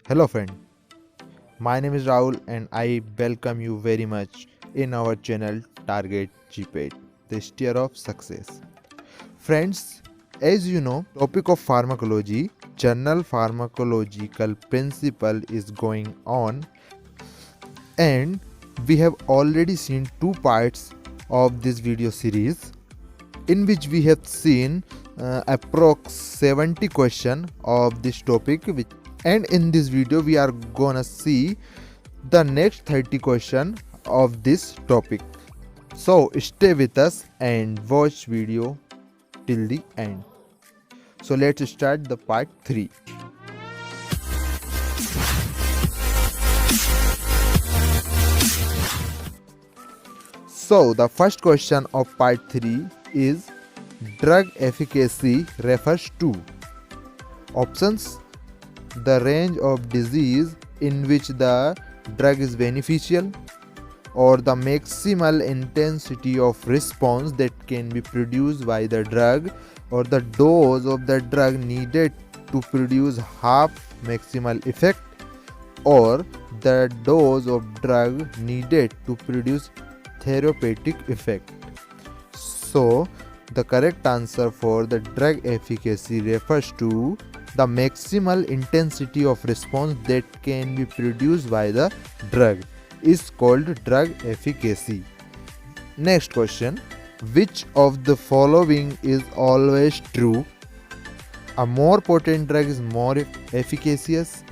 Hello friend, my name is Rahul and I welcome you very much in our channel Target GPAT, the steer of success. Friends, as you know, topic of pharmacology, general pharmacological principle is going on, and we have already seen two parts of this video series in which we have seen approx 70 question of this topic, and in this video we are gonna see the next 30 question of this topic. So stay with us and watch video till the end. So let's start the part 3. So the first question of part 3 is drug efficacy refers to options: the range of disease in which the drug is beneficial, or the maximal intensity of response that can be produced by the drug, or the dose of the drug needed to produce half maximal effect, or the dose of drug needed to produce therapeutic effect. So the correct answer for the drug efficacy refers to the maximal intensity of response that can be produced by the drug is called drug efficacy. Next question: which of the following is always true? A more potent drug is more efficacious.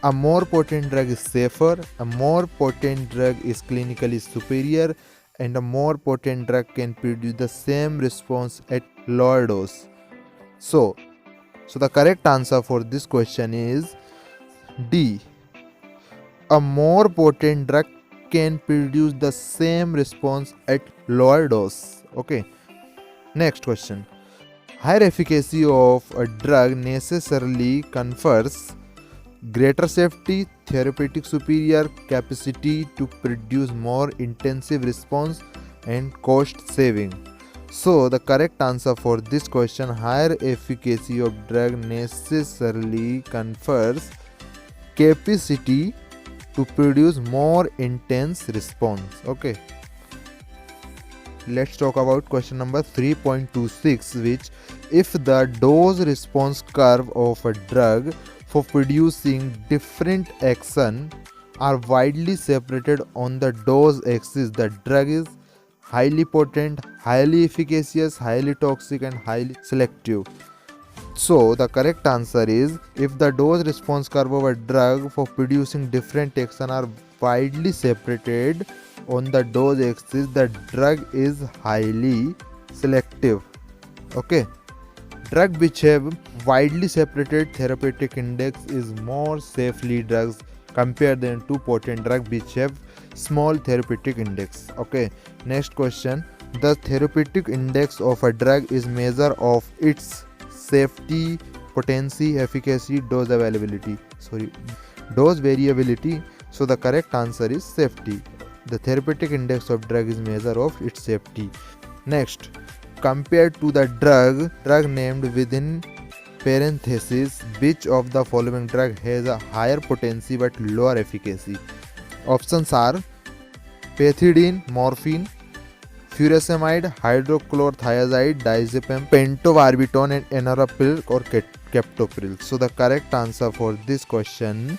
A more potent drug is safer. A more potent drug is clinically superior. And a more potent drug can produce the same response at lower dose. So the correct answer for this question is D. A more potent drug can produce the same response at lower dose. Okay. Next question: higher efficacy of a drug necessarily confers greater safety, therapeutic superior capacity to produce more intensive response, and cost saving. So the correct answer for this question: higher efficacy of drug necessarily confers capacity to produce more intense response. Okay. Let's talk about question number 3.26, which if the dose response curve of a drug for producing different action are widely separated on the dose axis, the drug is highly potent, highly efficacious, highly toxic, and highly selective. So the correct answer is if the dose response curve of a drug for producing different action are widely separated on the dose axis, the drug is highly selective. Okay. Drug which have widely separated therapeutic index is more safely drugs compared than to potent drug which have small therapeutic index. Okay. Next question: the therapeutic index of a drug is measure of its safety, potency, efficacy, dose variability. So the correct answer is safety. The therapeutic index of drug is measure of its safety. Next: compared to the drug named within parentheses, which of the following drug has a higher potency but lower efficacy? Options are pethidine, morphine, furosemide, hydrochlorothiazide, diazepam, pentobarbital, and enalapril or captopril. So the correct answer for this question: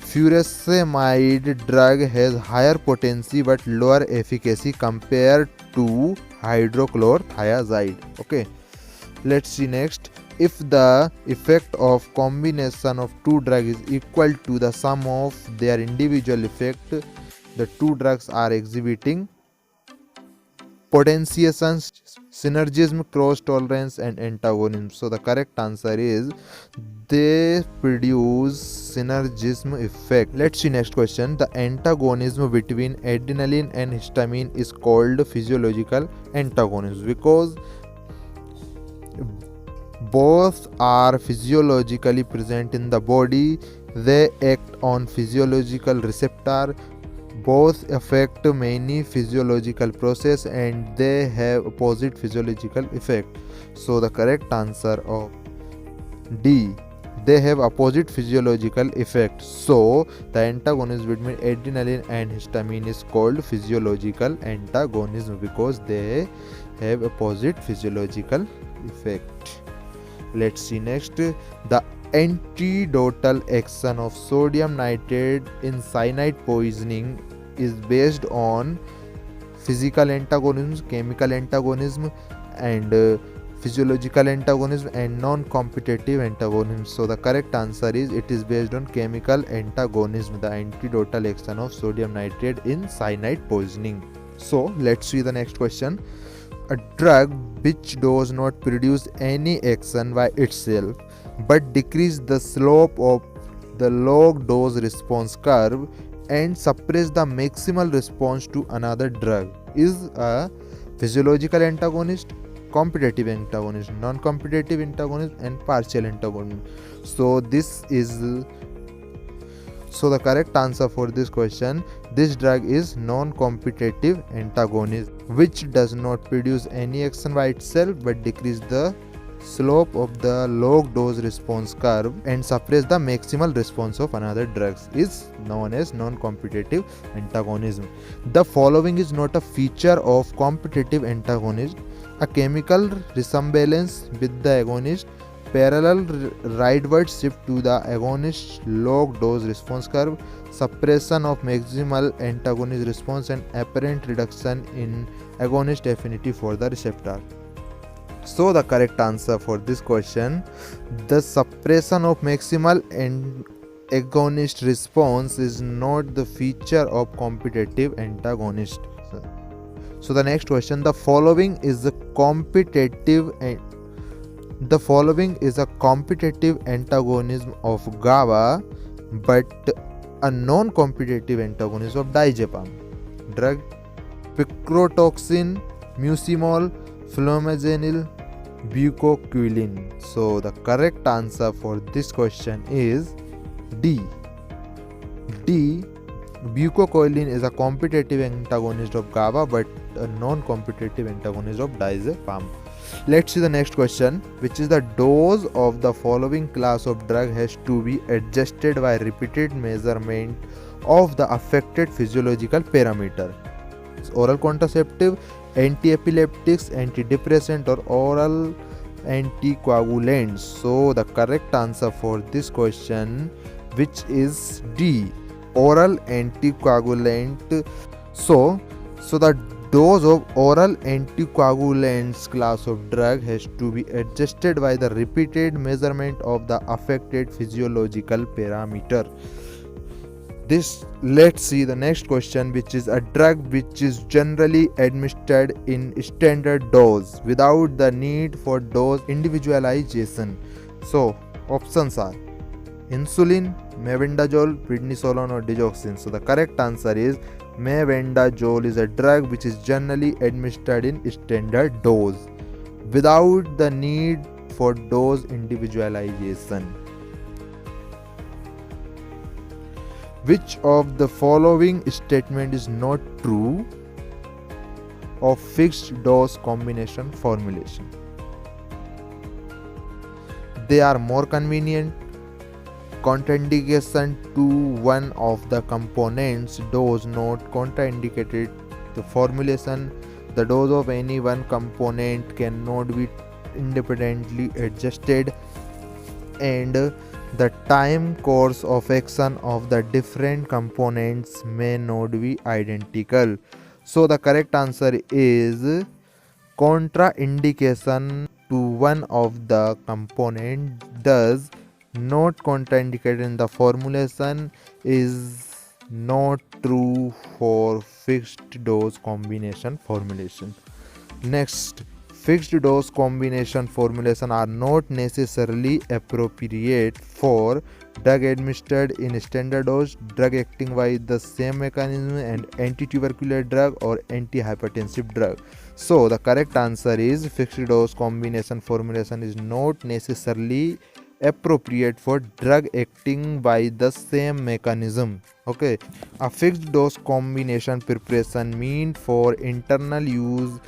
furosemide drug has higher potency but lower efficacy compared to hydrochlorothiazide. Okay. Let's see next: if the effect of combination of two drugs is equal to the sum of their individual effect, the two drugs are exhibiting potentiation, synergism, cross tolerance, and antagonism. So the correct answer is they produce synergism effect. Let's see next question: the antagonism between adrenaline and histamine is called physiological antagonism because both are physiologically present in the body. They act on physiological receptor. Both affect many physiological process and they have opposite physiological effect. So the correct answer of D. they have opposite physiological effect. So the antagonism between adrenaline and histamine is called physiological antagonism because they have opposite physiological effect. Let's see next. The antidotal action of sodium nitrate in cyanide poisoning is based on physical antagonism, chemical antagonism, and physiological antagonism and non-competitive antagonism. So the correct answer is it is based on chemical antagonism, the antidotal action of sodium nitrate in cyanide poisoning. So let's see the next question. A drug which does not produce any action by itself but decrease the slope of the log dose response curve and suppress the maximal response to another drug is a physiological antagonist, competitive antagonist, non-competitive antagonist, and partial antagonist. So the correct answer for this question, this drug is non-competitive antagonist which does not produce any action by itself but decrease the slope of the log dose response curve and suppress the maximal response of another drugs is known as non-competitive antagonism. The following is not a feature of competitive antagonist: a chemical resemblance with the agonist, parallel rightward shift to the agonist log dose response curve, suppression of maximal antagonist response, and apparent reduction in agonist affinity for the receptor. So the correct answer for this question, the suppression of maximal and agonist response is not the feature of competitive antagonist. So the next question, the following is a competitive antagonism of GABA but a non-competitive antagonist of diazepam. Drug: picrotoxin, mucimol, flumazenil, bucoquilin. So the correct answer for this question is D. Bucoquilin is a competitive antagonist of GABA but a non-competitive antagonist of diazepam. Let's see the next question, which is the dose of the following class of drug has to be adjusted by repeated measurement of the affected physiological parameter. It's oral contraceptive, anti-epileptics, antidepressant, or oral anticoagulants. So the correct answer for this question, which is D, oral anticoagulant. So the dose of oral anticoagulants class of drug has to be adjusted by the repeated measurement of the affected physiological parameter. Let's see the next question, which is a drug which is generally administered in standard dose without the need for dose individualization. So options are insulin, mebendazole, prednisolone, or digoxin. So the correct answer is mebendazole is a drug which is generally administered in standard dose without the need for dose individualization. Which of the following statement is not true of fixed dose combination formulation? They are more convenient. Contraindication to one of the components does not contraindicate the formulation. The dose of any one component cannot be independently adjusted, and the time course of action of the different components may not be identical. So the correct answer is contraindication to one of the component does not contraindicate in the formulation is not true for fixed dose combination formulation. Next, fixed dose combination formulation are not necessarily appropriate for drug administered in standard dose, drug acting by the same mechanism, and anti-tubercular drug or anti-hypertensive drug. So the correct answer is fixed dose combination formulation is not necessarily appropriate for drug acting by the same mechanism. Okay, a fixed dose combination preparation meant for internal use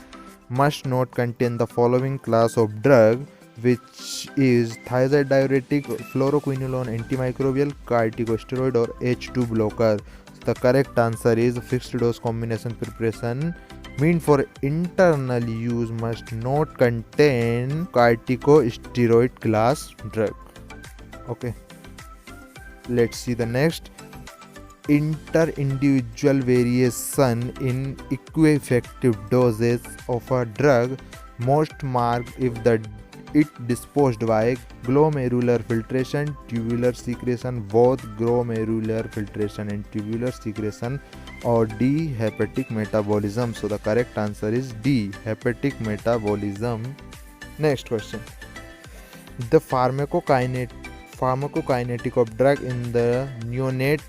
must not contain the following class of drug: which is thiazide diuretic, fluoroquinolone antimicrobial, corticosteroid or H2 blocker. So the correct answer is fixed dose combination preparation meant for internal use must not contain corticosteroid class drug. Okay, let's see the next. Inter-individual variation in equi-effective doses of a drug most marked if it disposed by glomerular filtration, tubular secretion, both glomerular filtration and tubular secretion, or D, hepatic metabolism. So the correct answer is D, hepatic metabolism. Next question. The pharmacokinetic of drug in the neonate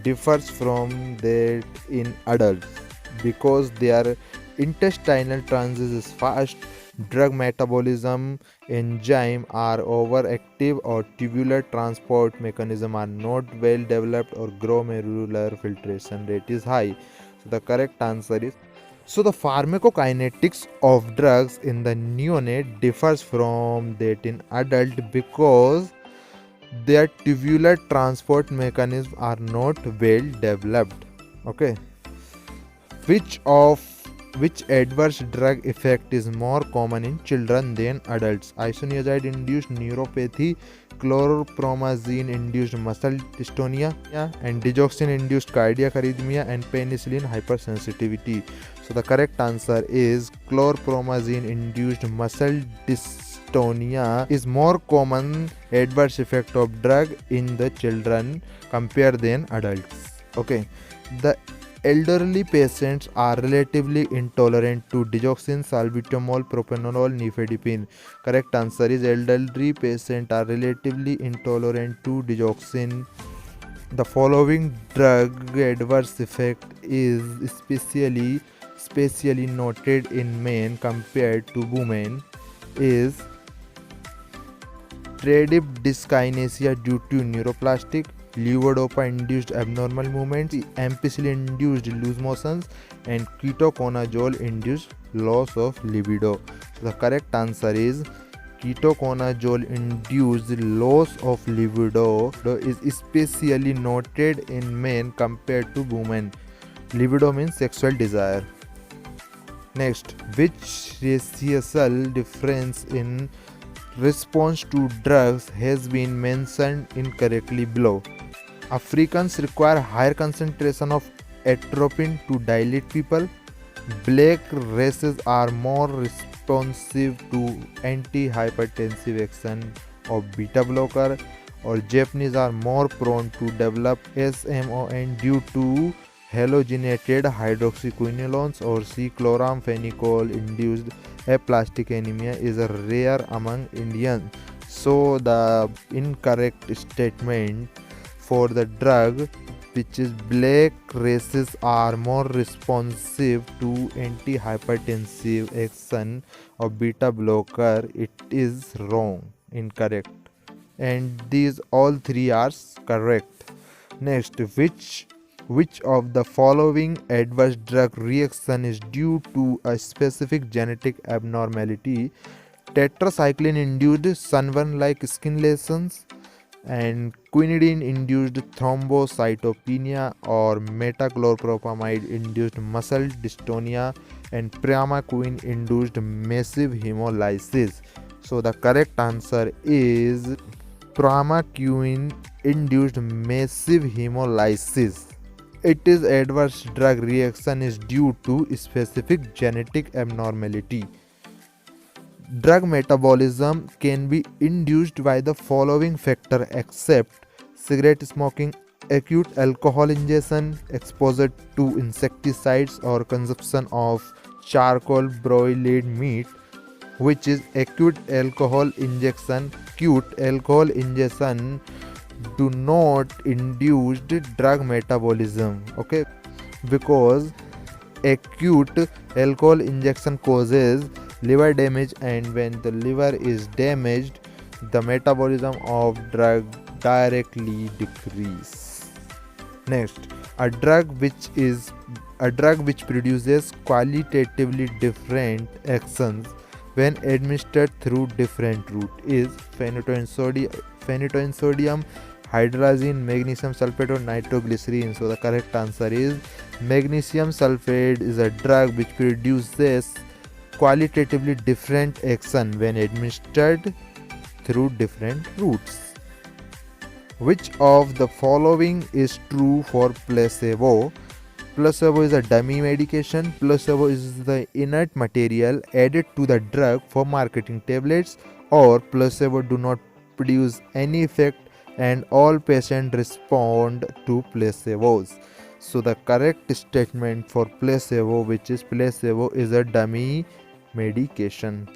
differs from that in adults because their intestinal transit is fast, drug metabolism enzyme are overactive, or tubular transport mechanism are not well developed, or glomerular filtration rate is high. So the correct answer is, so the pharmacokinetics of drugs in the neonate differs from that in adult because their tubular transport mechanisms are not well developed. Okay, which adverse drug effect is more common in children than adults? Isoniazid induced neuropathy, chlorpromazine induced muscle dystonia, and digoxin induced cardiac arrhythmia, and penicillin hypersensitivity. So the correct answer is chlorpromazine induced muscle dystonia is more common adverse effect of drug in the children compared than adults. Okay, the elderly patients are relatively intolerant to digoxin, salbutamol, propranolol, nifedipine. Correct answer is elderly patients are relatively intolerant to digoxin. The following drug adverse effect is especially noted in men compared to women is tardive dyskinesia due to neuroplastic, levodopa-induced abnormal movements, ampicillin-induced loose motions, and ketoconazole-induced loss of libido. So the correct answer is ketoconazole-induced loss of libido is especially noted in men compared to women. Libido means sexual desire. Next, which racial difference in response to drugs has been mentioned incorrectly below? Africans require higher concentration of atropine to dilate people. Black races are more responsive to antihypertensive action of beta blocker, or Japanese are more prone to develop SMON due to halogenated hydroxyquinolones, or C, chloramphenicol induced aplastic anemia is rare among Indians. So the incorrect statement for the drug, which is black races are more responsive to antihypertensive action of beta blocker, it is wrong, incorrect, and these all three are correct. Next, which of the following adverse drug reaction is due to a specific genetic abnormality? Tetracycline induced sunburn-like skin lesions, and quinidine induced thrombocytopenia, or metoclopropamide induced muscle dystonia, and primaquine induced massive hemolysis. So the correct answer is primaquine induced massive hemolysis. It is adverse drug reaction is due to specific genetic abnormality. Drug metabolism can be induced by the following factor except cigarette smoking, acute alcohol ingestion, exposure to insecticides, or consumption of charcoal broiled meat, which is acute alcohol injection. Acute alcohol injection do not induce drug metabolism, okay, because acute alcohol injection causes liver damage, and when the liver is damaged, the metabolism of drug directly decrease. Next, a drug which produces qualitatively different actions when administered through different route is phenytoin sodium, hydrazine, magnesium sulfate or nitroglycerin. So the correct answer is magnesium sulfate is a drug which produces qualitatively different action when administered through different routes. Which of the following is true for placebo? Placebo is a dummy medication. Placebo is the inert material added to the drug for marketing tablets, or placebo do not produce any effect and all patients respond to placebos. So the correct statement for placebo, which is placebo is a dummy medication.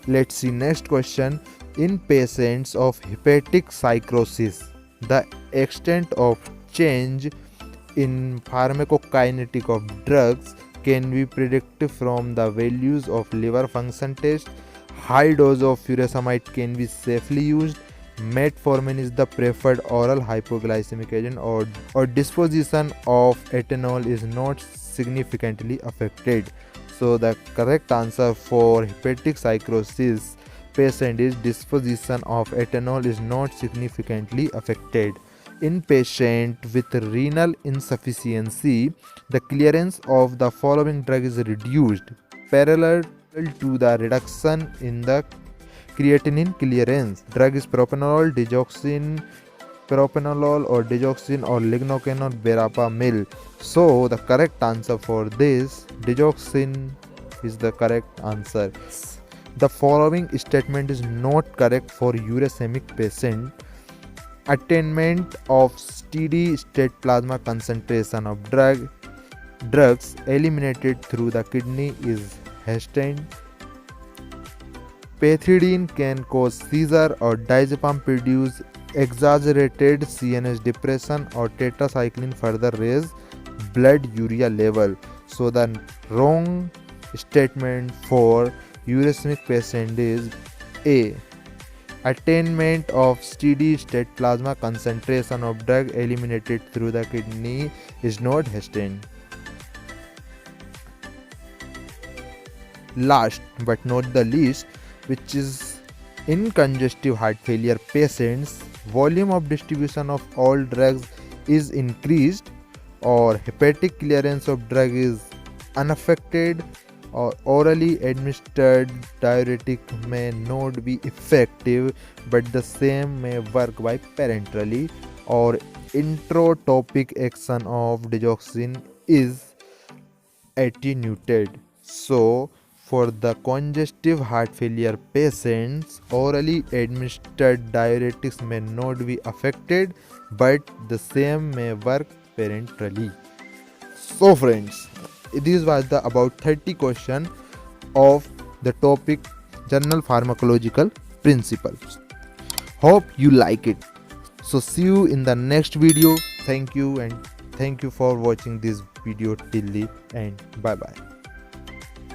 Let's see next question. In patients of hepatic cirrhosis, the extent of change in pharmacokinetic of drugs can be predicted from the values of liver function test. High dose of furosemide can be safely used. Metformin is the preferred oral hypoglycemic agent, or disposition of ethanol is not significantly affected. So the correct answer for hepatic cirrhosis patient is disposition of ethanol is not significantly affected. In patient with renal insufficiency, the clearance of the following drug is reduced parallel to the reduction in the creatinine clearance. Drug is propranolol, digoxin or lignocaine or verapamil. So the correct answer for this, digoxin is the correct answer. The following statement is not correct for uremic patient. Attainment of steady state plasma concentration of drugs eliminated through the kidney is hastened. Pethidine can cause seizure, or diazepam produce exaggerated CNS depression, or tetracycline further raise blood urea level. So the wrong statement for uremic patient is A. Attainment of steady state plasma concentration of drug eliminated through the kidney is not hastened. Last but not the least, which is in congestive heart failure patients, volume of distribution of all drugs is increased, or hepatic clearance of drug is unaffected, or orally administered diuretic may not be effective but the same may work by parenterally, or intratopic action of digoxin is attenuated. So for the congestive heart failure patients, orally administered diuretics may not be affected but the same may work parenterally. So friends, this was the about 30 question of the topic General Pharmacological Principles. Hope you like it. So see you in the next video. Thank you, and thank you for watching this video till the end. Bye bye.